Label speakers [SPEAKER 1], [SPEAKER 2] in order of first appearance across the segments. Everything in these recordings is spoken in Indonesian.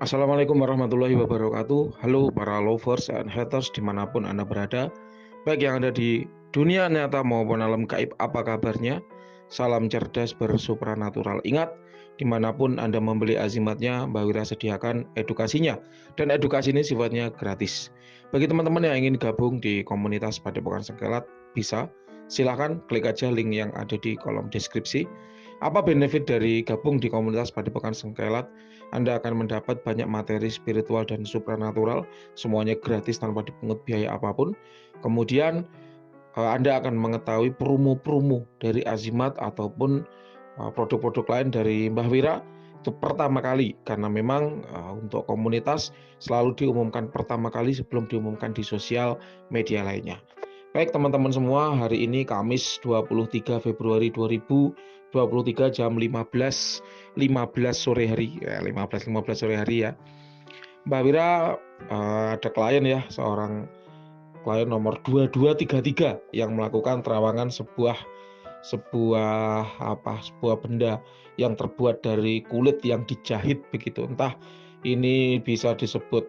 [SPEAKER 1] Assalamualaikum warahmatullahi wabarakatuh. Halo para lovers and haters dimanapun Anda berada, baik yang ada di dunia nyata maupun alam gaib, apa kabarnya? Salam cerdas bersupranatural. Ingat, dimanapun Anda membeli azimatnya, Mbak Wira sediakan edukasinya. Dan edukasi ini sifatnya gratis. Bagi teman-teman yang ingin gabung di komunitas Padepokan Sengkelat, bisa silahkan klik aja link yang ada di kolom deskripsi. Apa benefit dari gabung di komunitas Padepokan Sengkelat? Anda akan mendapat banyak materi spiritual dan supranatural, semuanya gratis tanpa dipungut biaya apapun. Kemudian Anda akan mengetahui promo-promo dari Azimat ataupun produk-produk lain dari Mbah Wira itu pertama kali, karena memang untuk komunitas selalu diumumkan pertama kali sebelum diumumkan di sosial media lainnya. Baik teman-teman semua, hari ini Kamis 23 Februari 2023 jam 15.15 sore hari, ya 15.15 sore hari ya. Mbak Wira ada klien ya, seorang klien nomor 2233 yang melakukan terawangan sebuah sebuah benda yang terbuat dari kulit yang dijahit begitu. Entah ini bisa disebut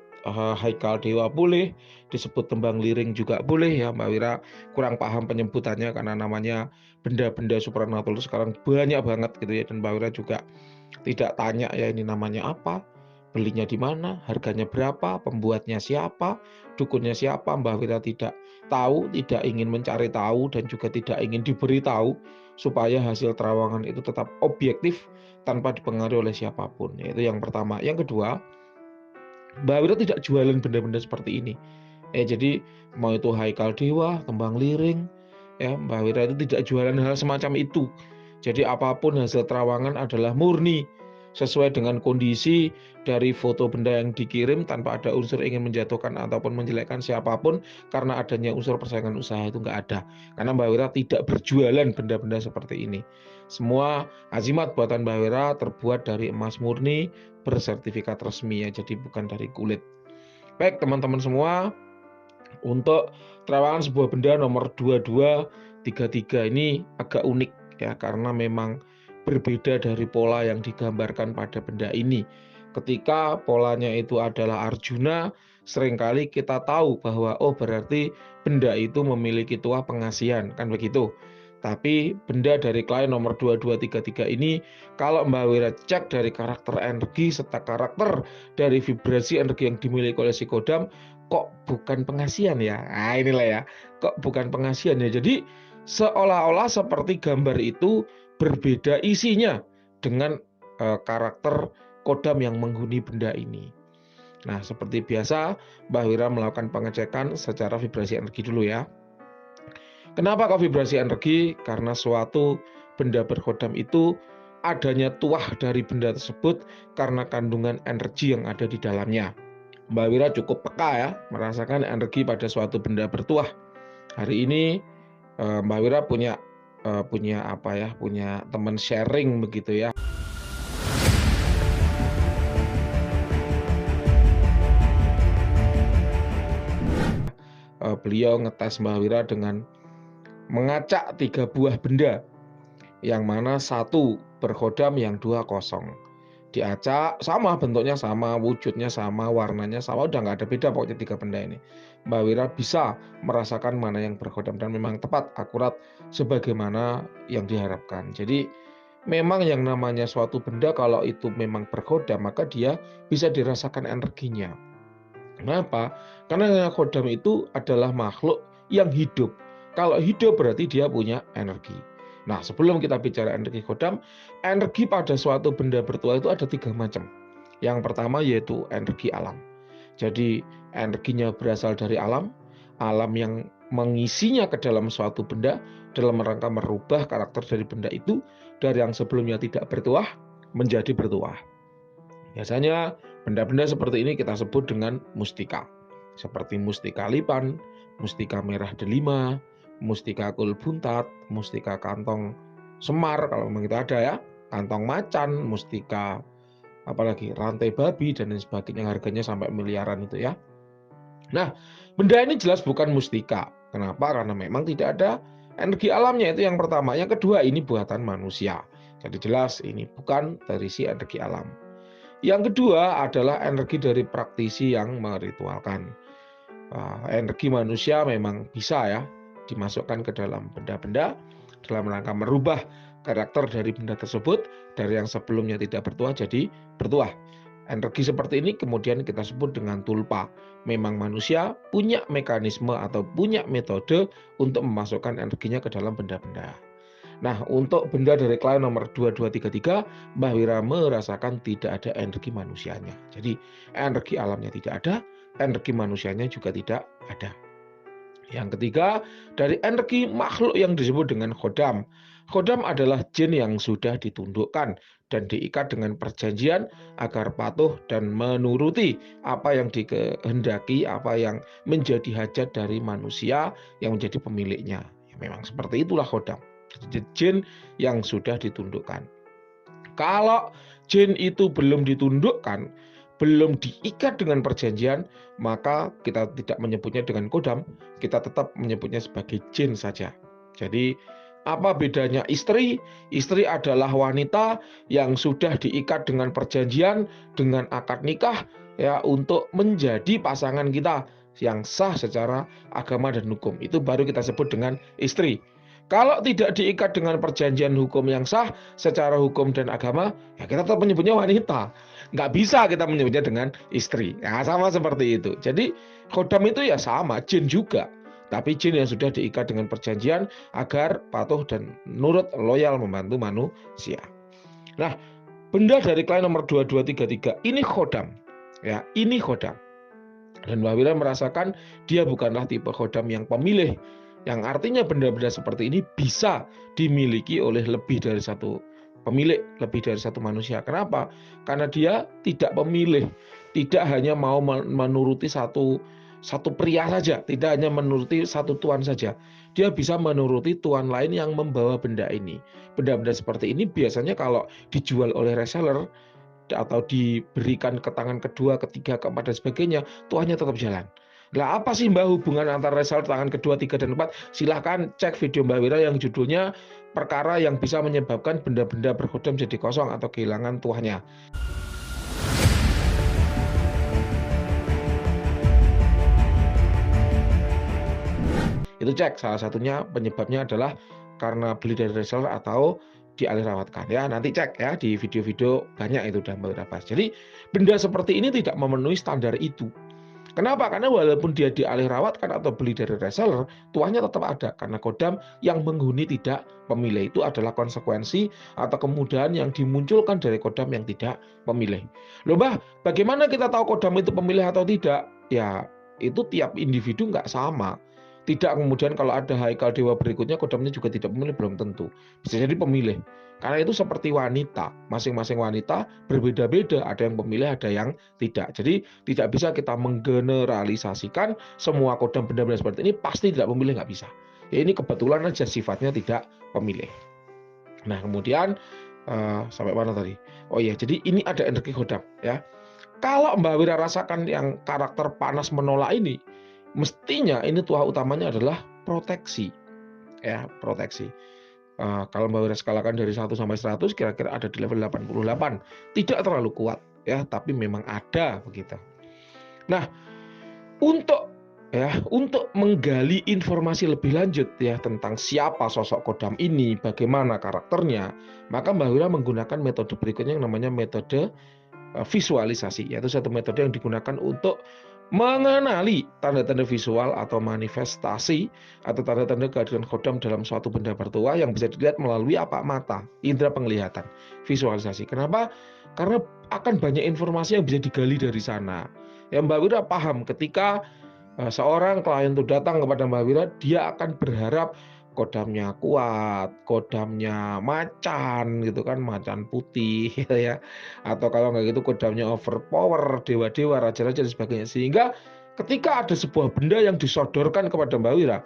[SPEAKER 1] haikal dewa boleh, disebut tembang liring juga boleh ya. Mbak Wira kurang paham penyebutannya karena namanya benda-benda supernatural sekarang banyak banget gitu ya, dan Mbak Wira juga tidak tanya ya ini namanya apa, belinya di mana, harganya berapa, pembuatnya siapa, dukunnya siapa. Mbak Wira tidak tahu, tidak ingin mencari tahu, dan juga tidak ingin diberitahu supaya hasil terawangan itu tetap objektif tanpa dipengaruhi oleh siapapun. Itu yang pertama. Yang kedua, Mbak Wira tidak jualan benda-benda seperti ini. Jadi mau itu haikal dewa, tembang liring, ya Mbak Wira itu tidak jualan hal semacam itu. Jadi apapun hasil terawangan adalah murni sesuai dengan kondisi dari foto benda yang dikirim, tanpa ada unsur ingin menjatuhkan ataupun menjelekkan siapapun karena adanya unsur persaingan usaha, itu nggak ada. Karena Mbak Wira tidak berjualan benda-benda seperti ini. Semua azimat buatan Mbak Wira terbuat dari emas murni bersertifikat resmi ya, jadi bukan dari kulit. Baik teman-teman semua, untuk terawangan sebuah benda nomor 2233 ini agak unik ya, karena memang berbeda dari pola yang digambarkan pada benda ini. Ketika polanya itu adalah Arjuna, seringkali kita tahu bahwa berarti benda itu memiliki tuah pengasihan, kan begitu. Tapi benda dari klien nomor 2233 ini, kalau Mbak Wira cek dari karakter energi serta karakter dari vibrasi energi yang dimiliki oleh si kodam, kok bukan pengasihan ya? Nah, inilah ya, kok bukan pengasihan ya. Jadi seolah-olah seperti gambar itu berbeda isinya dengan karakter kodam yang menghuni benda ini. Nah, seperti biasa, Mbak Wira melakukan pengecekan secara vibrasi energi dulu ya. Kenapa kok vibrasi energi? Karena suatu benda berkodam itu adanya tuah dari benda tersebut karena kandungan energi yang ada di dalamnya. Mbak Wira cukup peka ya, merasakan energi pada suatu benda bertuah. Hari ini Mbak Wira punya teman sharing begitu ya. Beliau ngetes Mbak Wira dengan mengacak 3 buah benda, yang mana satu berkodam, yang dua kosong. Diacak sama, bentuknya sama, wujudnya sama, warnanya sama, udah nggak ada beda pokoknya 3 benda ini. Mbak Wira bisa merasakan mana yang berkodam dan memang tepat akurat sebagaimana yang diharapkan. Jadi memang yang namanya suatu benda kalau itu memang berkodam, maka dia bisa dirasakan energinya. Kenapa? Karena kodam itu adalah makhluk yang hidup. Kalau hidup berarti dia punya energi. Nah, sebelum kita bicara energi kodam, energi pada suatu benda bertuah itu ada 3 macam. Yang pertama yaitu energi alam. Jadi energinya berasal dari alam, alam yang mengisinya ke dalam suatu benda dalam rangka merubah karakter dari benda itu dari yang sebelumnya tidak bertuah menjadi bertuah. Biasanya benda-benda seperti ini kita sebut dengan mustika. Seperti mustika lipan, mustika merah delima, mustika kul buntat, mustika kantong semar kalau memang itu ada ya, kantong macan, mustika apalagi rantai babi dan lain sebagainya, harganya sampai miliaran itu ya. Nah, benda ini jelas bukan mustika. Kenapa? Karena memang tidak ada energi alamnya, itu yang pertama. Yang kedua, ini buatan manusia. Jadi jelas ini bukan dari si energi alam. Yang kedua adalah energi dari praktisi yang meritualkan. Energi manusia memang bisa ya dimasukkan ke dalam benda-benda dalam rangka merubah karakter dari benda tersebut dari yang sebelumnya tidak bertuah jadi bertuah. Energi seperti ini kemudian kita sebut dengan tulpa. Memang manusia punya mekanisme atau punya metode untuk memasukkan energinya ke dalam benda-benda. Nah, untuk benda dari klien nomor 2233, Mbah Wira merasakan tidak ada energi manusianya. Jadi, energi alamnya tidak ada, energi manusianya juga tidak ada. Yang ketiga, dari energi makhluk yang disebut dengan khodam. Khodam adalah jin yang sudah ditundukkan dan diikat dengan perjanjian agar patuh dan menuruti apa yang dikehendaki, apa yang menjadi hajat dari manusia yang menjadi pemiliknya. Ya, memang seperti itulah khodam. Jin yang sudah ditundukkan. Kalau jin itu belum ditundukkan, belum diikat dengan perjanjian, maka kita tidak menyebutnya dengan kodam, kita tetap menyebutnya sebagai jin saja. Jadi, apa bedanya istri? Istri adalah wanita yang sudah diikat dengan perjanjian, dengan akad nikah, ya, untuk menjadi pasangan kita yang sah secara agama dan hukum. Itu baru kita sebut dengan istri. Kalau tidak diikat dengan perjanjian hukum yang sah secara hukum dan agama, ya kita tetap menyebutnya wanita. Nggak bisa kita menyebutnya dengan istri. Ya, sama seperti itu. Jadi khodam itu ya sama, jin juga. Tapi jin yang sudah diikat dengan perjanjian agar patuh dan nurut loyal membantu manusia. Nah, benda dari klien nomor 2233 ini khodam. Ya, ini khodam. Dan Mbak Wira merasakan dia bukanlah tipe khodam yang pemilih, yang artinya benda-benda seperti ini bisa dimiliki oleh lebih dari satu pemilik, lebih dari satu manusia. Kenapa? Karena dia tidak pemilih, tidak hanya mau menuruti satu pria saja, tidak hanya menuruti satu tuan saja. Dia bisa menuruti tuan lain yang membawa benda ini. Benda-benda seperti ini biasanya kalau dijual oleh reseller atau diberikan ke tangan kedua, ketiga, keempat, dan sebagainya, tuannya tetap jalan. Lah apa sih Mbak hubungan antara result tangan kedua, tiga, dan empat? Silahkan cek video Mbak Wira yang judulnya perkara yang bisa menyebabkan benda-benda berkhodam jadi kosong atau kehilangan tuahnya. Itu cek, salah satunya penyebabnya adalah karena beli dari reseller atau dialihrawatkan ya. Nanti cek ya di video-video banyak itu udah Mbak Wira bahas. Jadi benda seperti ini tidak memenuhi standar itu. Kenapa? Karena walaupun dia dialihrawatkan atau beli dari reseller, tuahnya tetap ada karena kodam yang menghuni tidak pemilih. Itu adalah konsekuensi atau kemudahan yang dimunculkan dari kodam yang tidak pemilih. Loh Mbah, bagaimana kita tahu kodam itu pemilih atau tidak? Ya, itu tiap individu nggak sama. Tidak kemudian kalau ada haikal dewa berikutnya kodamnya juga tidak pemilih, belum tentu. Bisa jadi pemilih. Karena itu seperti wanita, masing-masing wanita berbeda-beda, ada yang pemilih, ada yang tidak. Jadi tidak bisa kita menggeneralisasikan semua kodam benda-benda seperti ini pasti tidak pemilih, nggak bisa. Ya ini kebetulan aja sifatnya tidak pemilih. Nah kemudian sampai mana tadi? Oh iya, jadi ini ada energi kodam ya. Kalau Mbak Wira rasakan yang karakter panas menolak ini, mestinya ini tuah utamanya adalah proteksi, ya proteksi. Kalau Mbak Wira skalakan dari 1 sampai 100 kira-kira ada di level 88. Tidak terlalu kuat ya, tapi memang ada begitu. Nah, untuk menggali informasi lebih lanjut ya tentang siapa sosok kodam ini, bagaimana karakternya, maka Mbak Wira menggunakan metode berikutnya yang namanya metode visualisasi, yaitu satu metode yang digunakan untuk mengenali tanda-tanda visual atau manifestasi atau tanda-tanda kehadiran khodam dalam suatu benda bertuah yang bisa dilihat melalui apa? Mata, indera penglihatan, visualisasi. Kenapa? Karena akan banyak informasi yang bisa digali dari sana. Ya Mbak Wira paham ketika seorang klien itu datang kepada Mbak Wira, dia akan berharap kodamnya kuat, kodamnya macan gitu kan, macan putih gitu ya. Atau kalau nggak gitu kodamnya overpower, dewa-dewa, raja-raja dan sebagainya. Sehingga ketika ada sebuah benda yang disodorkan kepada Mbak Wira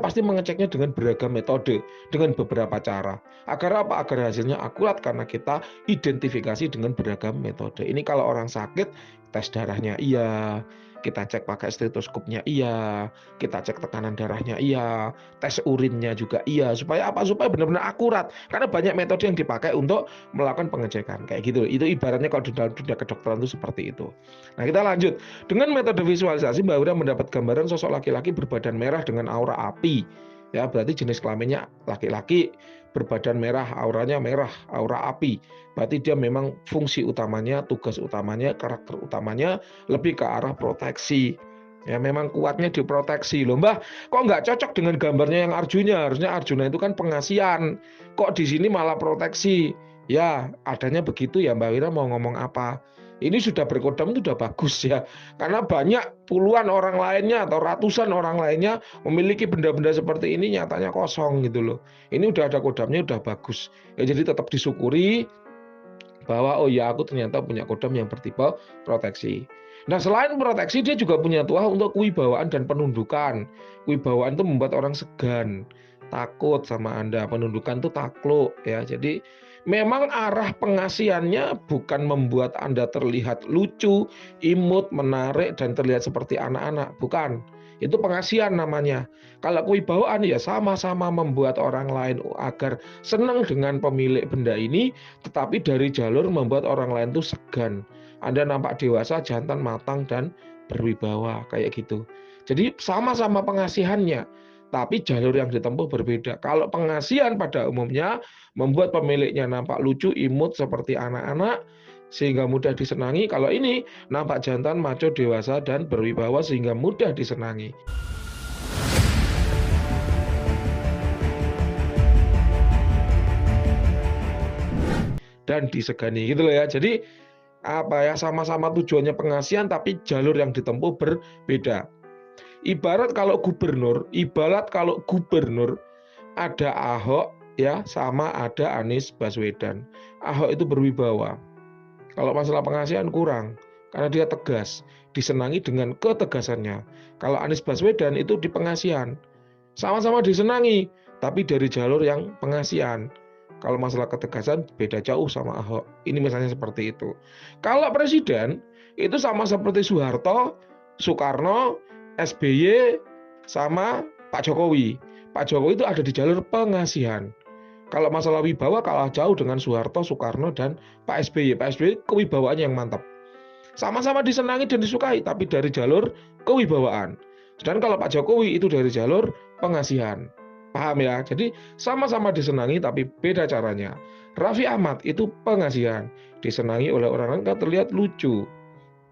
[SPEAKER 1] pasti mengeceknya dengan beragam metode, dengan beberapa cara. Agar apa? Agar hasilnya akurat karena kita identifikasi dengan beragam metode. Ini kalau orang sakit, tes darahnya iya, kita cek pakai stetoskopnya iya, kita cek tekanan darahnya iya, tes urinnya juga iya, supaya apa? Supaya benar-benar akurat. Karena banyak metode yang dipakai untuk melakukan pengecekan kayak gitu. Itu ibaratnya kalau di dalam dunia kedokteran itu seperti itu. Nah, kita lanjut. Dengan metode visualisasi, Mbak Wira mendapat gambaran sosok laki-laki berbadan merah dengan aura api. Ya, berarti jenis kelaminnya laki-laki, berbadan merah, auranya merah, aura api. Berarti dia memang fungsi utamanya, tugas utamanya, karakter utamanya lebih ke arah proteksi. Ya, memang kuatnya diproteksi loh, Mbah. Kok nggak cocok dengan gambarnya yang Arjuna? Harusnya Arjuna itu kan pengasihan. Kok di sini malah proteksi? Ya, adanya begitu ya, Mbak Wira mau ngomong apa? Ini sudah berkodam itu sudah bagus ya. Karena banyak puluhan orang lainnya atau ratusan orang lainnya memiliki benda-benda seperti ini nyatanya kosong gitu loh. Ini udah ada kodamnya udah bagus. Ya jadi tetap disyukuri bahwa oh ya aku ternyata punya kodam yang bertipe proteksi. Nah, selain proteksi dia juga punya tuah untuk kewibawaan dan penundukan. Kewibawaan itu membuat orang segan, takut sama Anda. Penundukan itu takluk ya. Jadi memang arah pengasihannya bukan membuat Anda terlihat lucu, imut, menarik dan terlihat seperti anak-anak, bukan. Itu pengasihan namanya. Kalau kewibawaan ya sama-sama membuat orang lain agar senang dengan pemilik benda ini, tetapi dari jalur membuat orang lain tuh segan. Anda nampak dewasa, jantan, matang, dan berwibawa, kayak gitu. Jadi sama-sama pengasihannya, tapi jalur yang ditempuh berbeda. Kalau pengasihan pada umumnya membuat pemiliknya nampak lucu, imut seperti anak-anak, sehingga mudah disenangi. Kalau ini nampak jantan, maco, dewasa, dan berwibawa sehingga mudah disenangi. Dan disegani gitu loh ya. Jadi apa ya, sama-sama tujuannya pengasihan tapi jalur yang ditempuh berbeda. Ibarat kalau gubernur ada Ahok ya sama ada Anies Baswedan. Ahok itu berwibawa. Kalau masalah pengasihan kurang karena dia tegas, disenangi dengan ketegasannya. Kalau Anies Baswedan itu di pengasihan. Sama-sama disenangi, tapi dari jalur yang pengasihan. Kalau masalah ketegasan beda jauh sama Ahok. Ini misalnya seperti itu. Kalau presiden itu sama seperti Soeharto, Soekarno, SBY sama Pak Jokowi. Pak Jokowi itu ada di jalur pengasihan. Kalau masalah wibawa kalah jauh dengan Soeharto, Soekarno dan Pak SBY. Pak SBY kewibawaannya yang mantap. Sama-sama disenangi dan disukai, tapi dari jalur kewibawaan. Sedangkan kalau Pak Jokowi itu dari jalur pengasihan. Paham ya? Jadi sama-sama disenangi tapi beda caranya. Raffi Ahmad itu pengasihan. Disenangi oleh orang-orang yang terlihat lucu,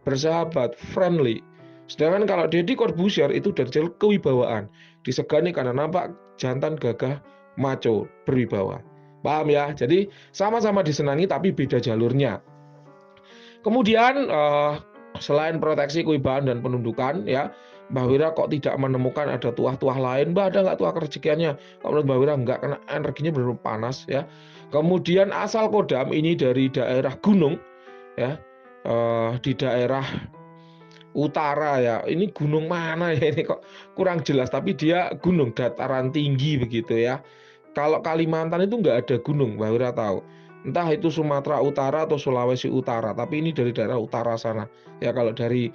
[SPEAKER 1] bersahabat, friendly. Sedangkan kalau Deddy Corbuzier itu dari jalur kewibawaan. Disegani karena nampak jantan, gagah, maco, berwibawa. Paham ya? Jadi sama-sama disenangi tapi beda jalurnya. Kemudian selain proteksi, kewibawaan dan penundukan ya, Mbak Wira kok tidak menemukan ada tuah-tuah lain, Mbak ada nggak tuah kerejekiannya? Kalau menurut Mbak Wira nggak, karena energinya benar-benar panas ya. Kemudian asal kodam ini dari daerah gunung ya, di daerah utara ya. Ini gunung mana ya ini kok kurang jelas, tapi dia gunung dataran tinggi begitu ya. Kalau Kalimantan itu nggak ada gunung, Mbak Wira tahu. Entah itu Sumatera Utara atau Sulawesi Utara, tapi ini dari daerah utara sana. Ya kalau dari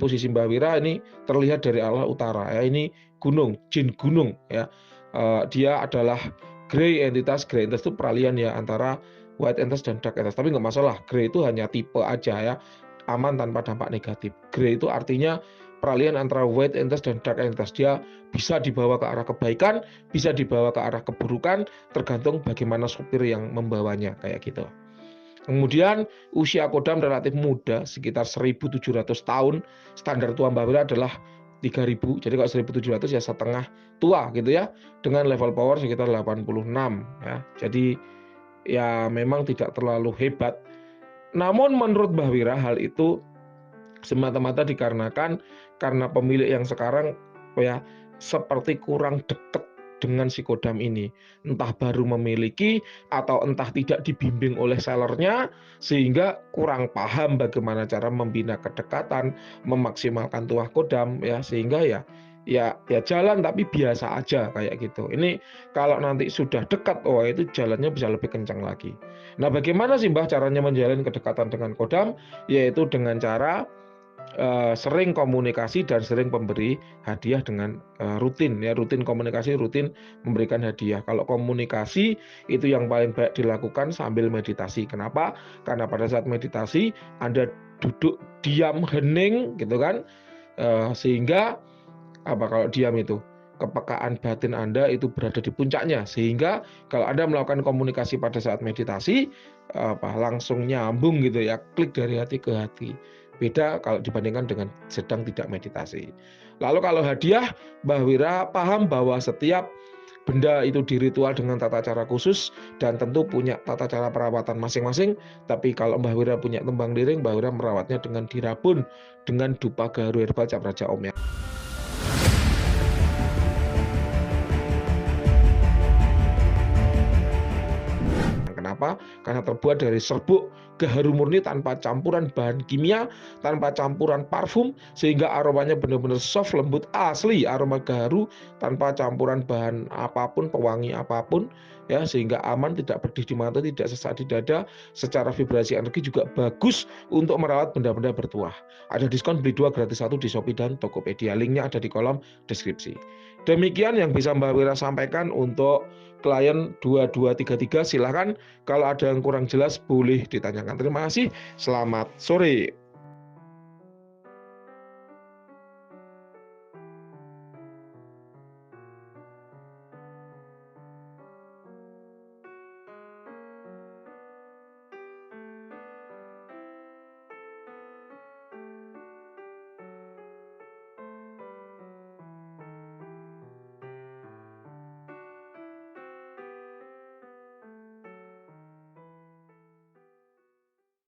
[SPEAKER 1] posisi Mbak Wira ini terlihat dari arah utara. Ya ini gunung, jin gunung ya. Dia adalah grey entitas. Grey entitas itu peralihan ya antara white entitas dan dark entitas. Tapi nggak masalah. Grey itu hanya tipe aja ya. Aman tanpa dampak negatif. Grey itu artinya peralihan antara white entitas dan dark entitas. Dia bisa dibawa ke arah kebaikan, bisa dibawa ke arah keburukan, tergantung bagaimana supir yang membawanya, kayak gitu. Kemudian usia kodam relatif muda, sekitar 1.700 tahun. Standar tua Mbak Wira adalah 3.000. Jadi kalau 1.700 ya setengah tua gitu ya. Dengan level power sekitar 86 ya. Jadi ya memang tidak terlalu hebat. Namun menurut Mbak Wira hal itu semata-mata dikarenakan karena pemilik yang sekarang ya seperti kurang dekat dengan si kodam ini. Entah baru memiliki atau entah tidak dibimbing oleh sellernya sehingga kurang paham bagaimana cara membina kedekatan, memaksimalkan tuah kodam ya sehingga ya jalan tapi biasa aja kayak gitu. Ini kalau nanti sudah dekat itu jalannya bisa lebih kencang lagi. Nah, bagaimana sih Mbah caranya menjalin kedekatan dengan kodam? Yaitu dengan cara sering komunikasi dan sering memberi hadiah dengan, rutin ya, rutin komunikasi, rutin memberikan hadiah. Kalau komunikasi itu yang paling baik dilakukan sambil meditasi. Kenapa? Karena pada saat meditasi Anda duduk diam, hening gitu kan, sehingga apa kalau diam itu, kepekaan batin Anda itu berada di puncaknya, sehingga kalau Anda melakukan komunikasi pada saat meditasi, langsung nyambung gitu ya, klik dari hati ke hati. Beda kalau dibandingkan dengan sedang tidak meditasi. Lalu kalau hadiah, Mbah Wira paham bahwa setiap benda itu diritual dengan tata cara khusus dan tentu punya tata cara perawatan masing-masing. Tapi kalau Mbah Wira punya tembang liring, Mbah Wira merawatnya dengan dirabun, dengan dupa gaharu herbal Cap Raja Om ya. Kenapa? Karena terbuat dari serbuk gaharu murni tanpa campuran bahan kimia, tanpa campuran parfum, sehingga aromanya benar-benar soft, lembut, asli aroma gaharu tanpa campuran bahan apapun, pewangi apapun, ya sehingga aman, tidak pedih di mata, tidak sesak di dada, secara vibrasi energi juga bagus untuk merawat benda-benda bertuah. Ada diskon beli 2 gratis 1 di Shopee dan Tokopedia. Linknya ada di kolom deskripsi. Demikian yang bisa Mbak Wira sampaikan untuk klien 2233. Silahkan kalau ada yang kurang jelas boleh ditanyakan. Terima kasih. Selamat sore.